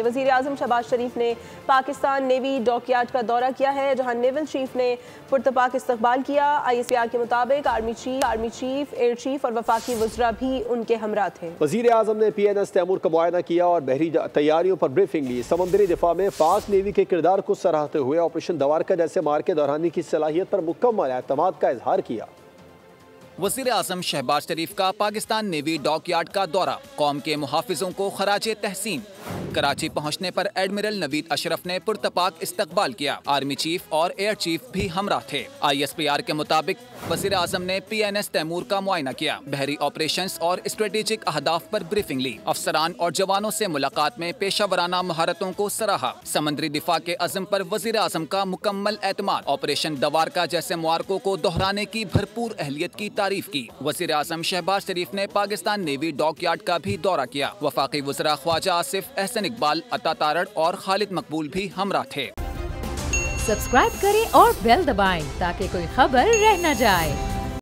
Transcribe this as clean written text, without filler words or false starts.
वज़ीर आज़म शहबाज शरीफ ने Pakistan navy dockyard का दौरा किया है, जहां नेवल चीफ ने पुरतपाक इस्तकबाल किया। ISR के मुताबिक आर्मी चीफ, एयर चीफ और वफाकी वज़रा भी उनके हमरा थे। वज़ीर आज़म ने PNS तैमूर का मुआयना किया और बहरी तैयारियों पर ब्रीफिंग ली। समंदरी दिफा में पाक नेवी के किरदार को सराहते हुए ऑपरेशन दवारका जैसे मार के दौरानी की सलाहियत पर मुकम्मल एतमाद का इजहार किया। वज़ीर आज़म शहबाज शरीफ का पाकिस्तान नेवी डॉकयार्ड का दौरा, कौम के मुहाफिजों को खराजे तहसीन। कराची पहुंचने पर एडमिरल नवीद अशरफ ने पुरतपाक इस्तकबाल किया। आर्मी चीफ और एयर चीफ भी हमरा थे। ISPR के मुताबिक वज़ीर आज़म ने PNS तैमूर का मुआयना किया, बहरी ऑपरेशंस और स्ट्रेटेजिक अहदाफ पर ब्रीफिंग ली। अफसरान और जवानों से मुलाकात में पेशा वराना महारतों को सराहा। समंदरी दिफा के अज़म पर वज़ीर आज़म का मुकम्मल एतमाद। ऑपरेशन दवारका जैसे मुआरकों को दोहराने की भरपूर अहलियत की तारीफ की। वज़ीर आज़म शहबाज शरीफ ने पाकिस्तान नेवी डॉकयार्ड का भी दौरा किया। वफाकी वज़रा ख्वाजा आसिफ, एहसन इकबाल, अता तारड़ और खालिद मकबूल भी हमरा थे। सब्सक्राइब करें और बेल दबाएं ताकि कोई खबर रह न जाए।